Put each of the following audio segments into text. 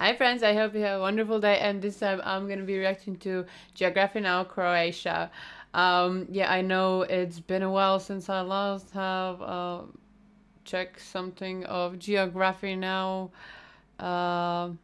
Hi friends, I hope you have a wonderful day, and this time I'm going to be reacting to Geography Now Croatia. Yeah, I know it's been a while since I last have checked something of Geography Now. Um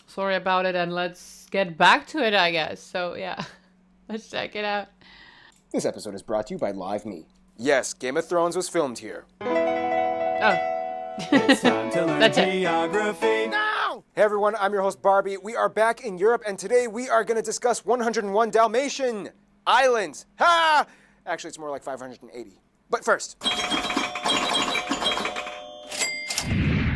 Sorry about it, and let's get back to it, I guess. So yeah, let's check it out. This episode is brought to you by Live Me. Yes, Game of Thrones was filmed here. Oh. It's time to learn That's it. geography. Now! Hey everyone, I'm your host Barbie. We are back in Europe, and today we are going to discuss 101 Dalmatian islands. Ha! Actually, it's more like 580. But first,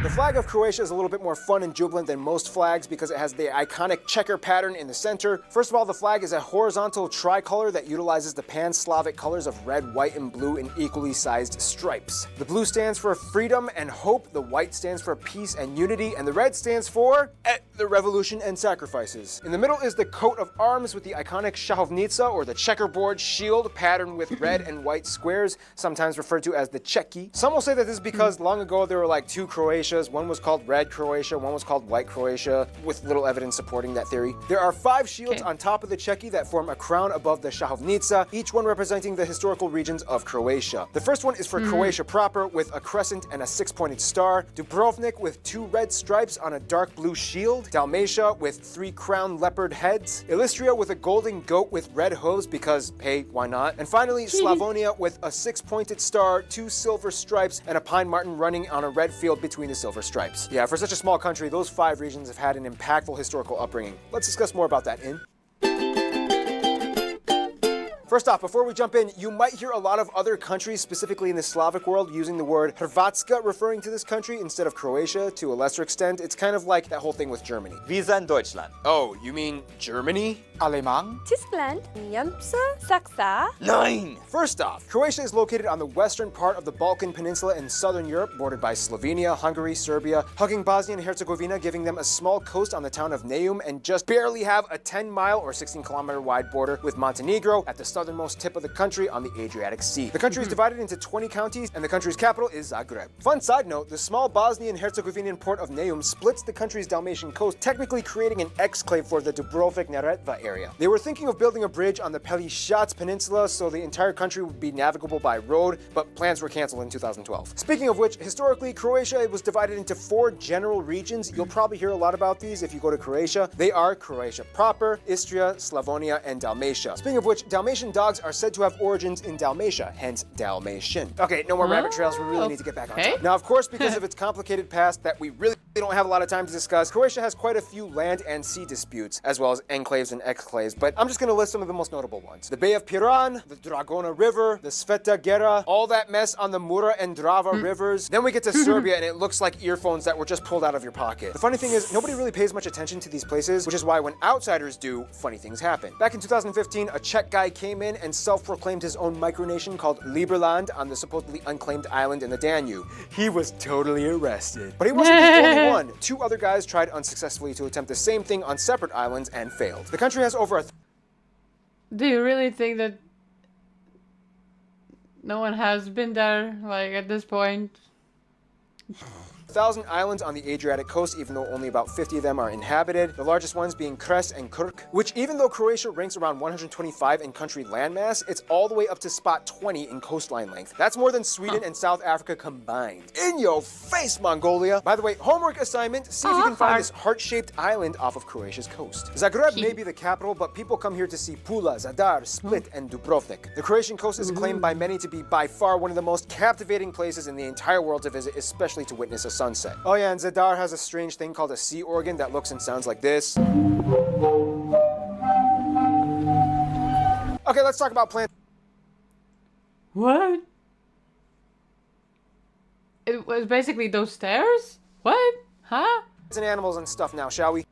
the flag of Croatia is a little bit more fun and jubilant than most flags because it has the iconic checker pattern in the center. First of all, the flag is a horizontal tricolor that utilizes the pan-Slavic colors of red, white, and blue in equally sized stripes. The blue stands for freedom and hope, the white stands for peace and unity, and the red stands for the revolution and sacrifices. In the middle is the coat of arms with the iconic shahovnica, or the checkerboard shield pattern with red and white squares, sometimes referred to as the Cheki. Some will say that this is because long ago there were like two Croatias. One was called Red Croatia, one was called White Croatia, with little evidence supporting that theory. There are 5 shields on top of the Cheki that form a crown above the shahovnica, each one representing the historical regions of Croatia. The first one is for Croatia proper, with a crescent and a 6-pointed star, Dubrovnik with 2 red stripes on a dark blue shield, Dalmatia with 3 crowned leopard heads, Illystria with a golden goat with red hooves because, hey, why not? And finally, Slavonia with a 6-pointed star, 2 silver stripes, and a pine marten running on a red field between the silver stripes. Yeah, for such a small country, those 5 regions have had an impactful historical upbringing. Let's discuss more about that in. First off, before we jump in, you might hear a lot of other countries, specifically in the Slavic world, using the word Hrvatska referring to this country instead of Croatia to a lesser extent. It's kind of like that whole thing with Germany. Wir sind Deutschland. Oh, you mean Germany? Allemand? Tyskland, Niemcy, Saksa. Nein! First off, Croatia is located on the western part of the Balkan Peninsula in southern Europe, bordered by Slovenia, Hungary, Serbia, hugging Bosnia and Herzegovina, giving them a small coast on the town of Neum, and just barely have a 10-mile or 16-kilometer wide border with Montenegro at the southernmost tip of the country on the Adriatic Sea. The country is divided into 20 counties, and the country's capital is Zagreb. Fun side note, the small Bosnian Herzegovinian port of Neum splits the country's Dalmatian coast, technically creating an exclave for the Dubrovnik-Neretva area. They were thinking of building a bridge on the Pelješac Peninsula so the entire country would be navigable by road, but plans were canceled in 2012. Speaking of which, historically, Croatia was divided into 4 general regions. You'll probably hear a lot about these if you go to Croatia. They are Croatia proper, Istria, Slavonia, and Dalmatia. Speaking of which, Dalmatian dogs are said to have origins in Dalmatia, hence Dalmatian. Okay, no more rabbit trails. We really need to get back on track. Now, of course, because of its complicated past that we really don't have a lot of time to discuss, Croatia has quite a few land and sea disputes, as well as enclaves and exclaves, but I'm just going to list some of the most notable ones. The Bay of Piran, the Dragona River, the Sveta Gera, all that mess on the Mura and Drava rivers. Then we get to Serbia, and it looks like earphones that were just pulled out of your pocket. The funny thing is, nobody really pays much attention to these places, which is why when outsiders do, funny things happen. Back in 2015, a Czech guy came in and self-proclaimed his own micronation called Liberland on the supposedly unclaimed island in the Danube. He was totally arrested. But he wasn't the only one. 2 other guys tried unsuccessfully to attempt the same thing on separate islands and failed. The country has over Do you really think that no one has been there, like, at this point? 1,000 islands on the Adriatic coast, even though only about 50 of them are inhabited. The largest ones being Cres and Krk, which even though Croatia ranks around 125 in country landmass, it's all the way up to spot 20 in coastline length. That's more than Sweden and South Africa combined. In your face, Mongolia! By the way, homework assignment, see if you can find this heart-shaped island off of Croatia's coast. Zagreb may be the capital, but people come here to see Pula, Zadar, Split, and Dubrovnik. The Croatian coast is claimed by many to be by far one of the most captivating places in the entire world to visit, especially to witness a sunset. Oh yeah, and Zadar has a strange thing called a sea organ that looks and sounds like this. Okay, let's talk about plants. What? It was basically those stairs? What? Huh? And animals and stuff now, shall we?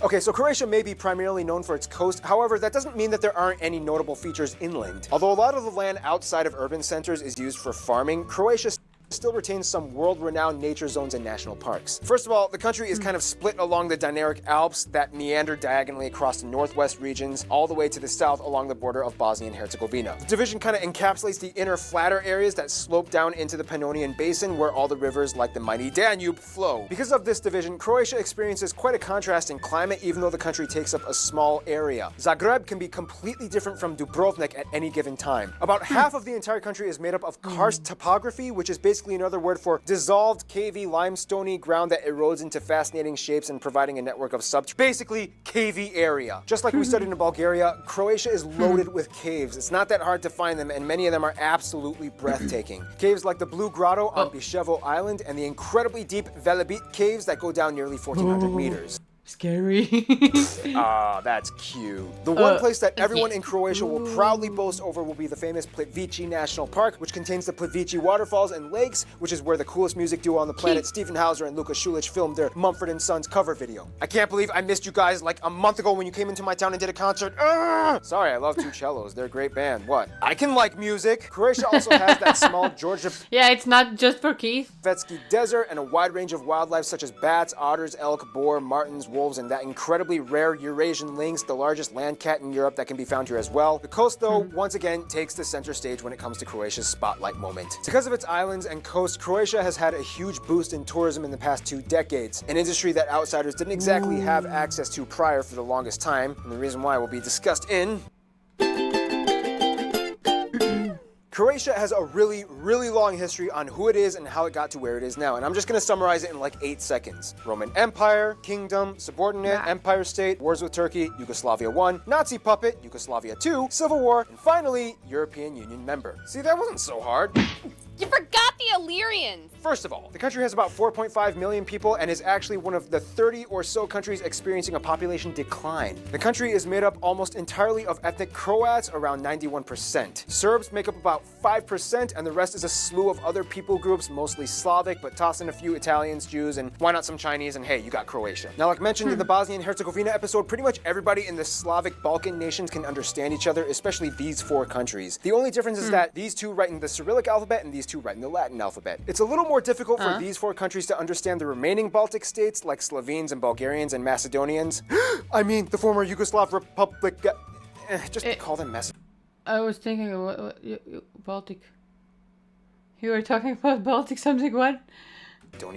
Okay, so Croatia may be primarily known for its coast. However, that doesn't mean that there aren't any notable features inland. Although a lot of the land outside of urban centers is used for farming, Croatia still retains some world-renowned nature zones and national parks. First of all, the country is kind of split along the Dinaric Alps that meander diagonally across the northwest regions all the way to the south along the border of Bosnia and Herzegovina. The division kind of encapsulates the inner flatter areas that slope down into the Pannonian Basin where all the rivers like the mighty Danube flow. Because of this division, Croatia experiences quite a contrast in climate even though the country takes up a small area. Zagreb can be completely different from Dubrovnik at any given time. About half of the entire country is made up of karst topography, which is basically another word for dissolved, cavey, limestoney ground that erodes into fascinating shapes and providing a network of basically cavey area. Just like we studied in Bulgaria, Croatia is loaded with caves. It's not that hard to find them, and many of them are absolutely breathtaking. Caves like the Blue Grotto on Bishevo Island and the incredibly deep Velebit caves that go down nearly 1,400 meters. Scary. Ah, that's cute. The one place that everyone in Croatia will proudly boast over will be the famous Plitvice National Park, which contains the Plitvice waterfalls and lakes, which is where the coolest music duo on the planet, Stephen Hauser and Luka Schulich, filmed their Mumford & Sons cover video. I can't believe I missed you guys like a month ago when you came into my town and did a concert. Sorry, I love Two Cellos. They're a great band. What? I can like music. Croatia also has that small Georgia Yeah, it's not just for Keith. Vetsky Desert and a wide range of wildlife such as bats, otters, elk, boar, martens, wolves, and that incredibly rare Eurasian lynx, the largest land cat in Europe that can be found here as well. The coast, though, once again takes the center stage when it comes to Croatia's spotlight moment. Because of its islands and coast, Croatia has had a huge boost in tourism in the past 2 decades, an industry that outsiders didn't exactly have access to prior for the longest time, and the reason why will be discussed in... Croatia has a really, really long history on who it is and how it got to where it is now, and I'm just gonna summarize it in like 8 seconds. Roman Empire, Kingdom, Subordinate, Empire State, Wars with Turkey, Yugoslavia 1, Nazi Puppet, Yugoslavia 2, Civil War, and finally, European Union member. See, that wasn't so hard. You forgot the Illyrians. First of all, the country has about 4.5 million people and is actually one of the 30 or so countries experiencing a population decline. The country is made up almost entirely of ethnic Croats, around 91%. Serbs make up about 5%, and the rest is a slew of other people groups, mostly Slavic, but toss in a few Italians, Jews, and why not some Chinese, and hey, you got Croatia. Now, like mentioned in the Bosnia and Herzegovina episode, pretty much everybody in the Slavic Balkan nations can understand each other, especially these 4 countries. The only difference is that these 2 write in the Cyrillic alphabet and these 2 write in the Latin alphabet. It's a little more difficult for these 4 countries to understand the remaining Baltic states, like Slovenes and Bulgarians and Macedonians. I mean, the former Yugoslav Republic. Just call them Macedonians. I was thinking Baltic. You were talking about Baltic something, what? I don't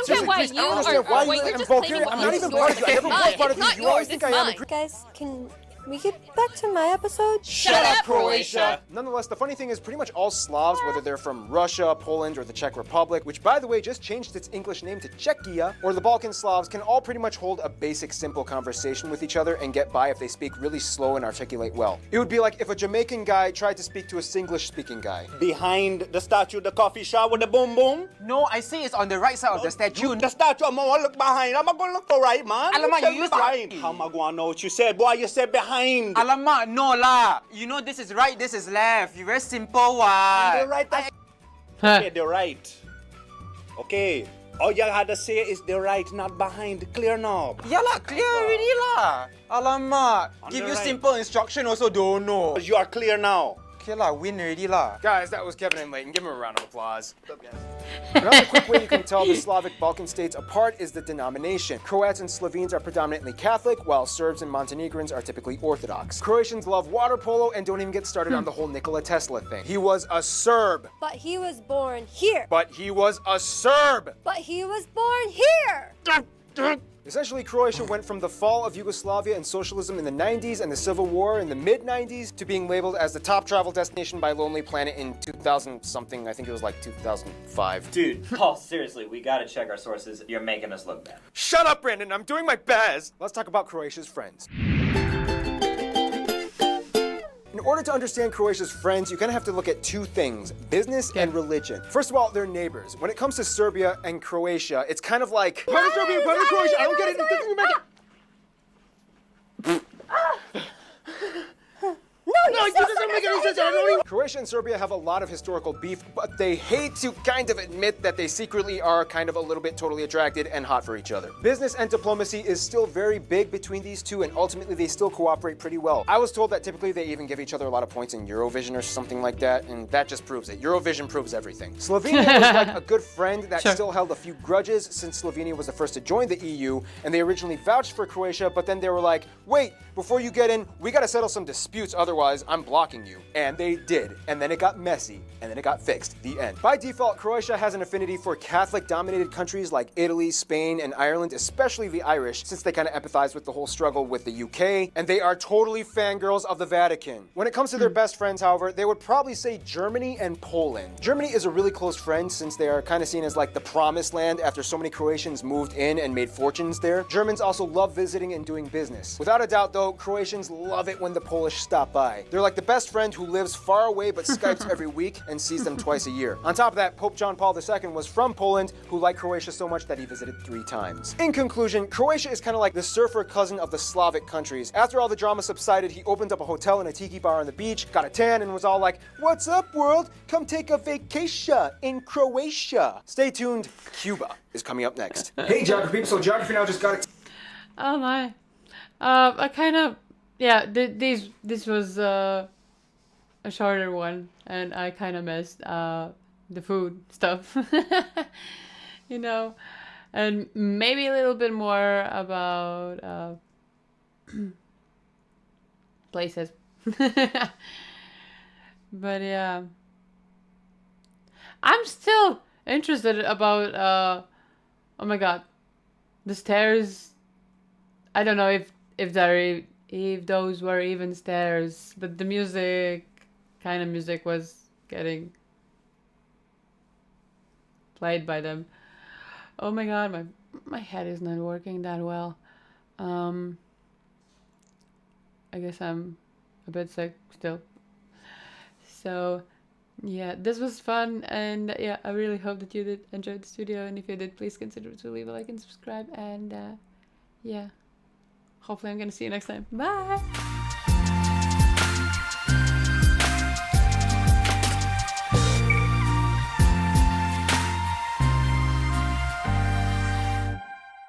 get why you are. Wait, you're just claiming I'm not even yours. part of you. I never was part of you. It's not You always yours. think It's I am. mine. Guys, can we get back to my episode? Shut up, Croatia. Nonetheless, the funny thing is pretty much all Slavs, whether they're from Russia, Poland, or the Czech Republic, which by the way just changed its English name to Czechia, or the Balkan Slavs, can all pretty much hold a basic simple conversation with each other and get by if they speak really slow and articulate well. It would be like if a Jamaican guy tried to speak to a Singlish-speaking guy. Behind the statue, the coffee shop with the boom boom. No, I say it's on the right side of the statue. The statue, I'm gonna look behind. I'm gonna look to right, man. Alamak, Tell you me used to- behind. How am I gonna know what you said? Boy, you said behind. Alamak, no lah. You know this is right, this is left. You very simple The one. right. Okay, the right. Okay. All you had to say is the right, not behind. Clear now. Yeah lah, clear already lah. Alamak, On give the you right. simple instruction also don't know. You are clear now. Okay lah, win already lah. Guys, that was Kevin and Layton. Give him a round of applause. Another quick way you can tell the Slavic Balkan states apart is the denomination. Croats and Slovenes are predominantly Catholic, while Serbs and Montenegrins are typically Orthodox. Croatians love water polo, and don't even get started on the whole Nikola Tesla thing. He was a Serb. But he was born here. But he was a Serb! But he was born here. Essentially, Croatia went from the fall of Yugoslavia and socialism in the 90s and the Civil War in the mid-90s to being labeled as the top travel destination by Lonely Planet in 2000-something. I think it was like 2005. Dude, Paul, seriously, we gotta check our sources. You're making us look bad. Shut up, Brandon! I'm doing my best! Let's talk about Croatia's friends. In order to understand Croatia's friends, you kind of have to look at 2 things, business and religion. First of all, they're neighbors. When it comes to Serbia and Croatia, it's kind of like, part of Serbia, part of Croatia, I don't get it, it doesn't make it. No, you still doesn't make any sense. I don't even... Croatia and Serbia have a lot of historical beef, but they hate to kind of admit that they secretly are kind of a little bit totally attracted and hot for each other. Business and diplomacy is still very big between these two, and ultimately they still cooperate pretty well. I was told that typically they even give each other a lot of points in Eurovision or something like that, and that just proves it. Eurovision proves everything. Slovenia was like a good friend that still held a few grudges since Slovenia was the first to join the EU, and they originally vouched for Croatia, but then they were like, wait, before you get in, we gotta settle some disputes, otherwise I'm blocking you. And they did, and then it got messy, and then it got fixed. The end. By default, Croatia has an affinity for Catholic-dominated countries like Italy, Spain, and Ireland, especially the Irish, since they kind of empathize with the whole struggle with the UK, and they are totally fangirls of the Vatican. When it comes to their best friends, however, they would probably say Germany and Poland. Germany is a really close friend since they are kind of seen as like the promised land after so many Croatians moved in and made fortunes there. Germans also love visiting and doing business. Without a doubt though, Croatians love it when the Polish stop by. They're like the best friend who lives far away but Skypes every week and sees them twice a year. On top of that, Pope John Paul II was from Poland, who liked Croatia so much that he visited 3 times. In conclusion, Croatia is kind of like the surfer cousin of the Slavic countries. After all the drama subsided, he opened up a hotel and a tiki bar on the beach, got a tan, and was all like, "What's up, world? Come take a vacation in Croatia." Stay tuned, Cuba is coming up next. Hey, geography people, so geography now just got it. Oh my. I kind of, yeah, this was a shorter one, and I kind of missed the food stuff, you know, and maybe a little bit more about places. But yeah, I'm still interested about oh my god, the stairs. I don't know if those were even stairs, but the music was getting played by them. Oh my god, my head is not working that well. I guess I'm a bit sick still. So yeah, this was fun, and yeah, I really hope that you did enjoy the studio, and if you did, please consider to leave a like and subscribe, and yeah, hopefully I'm gonna see you next time. Bye!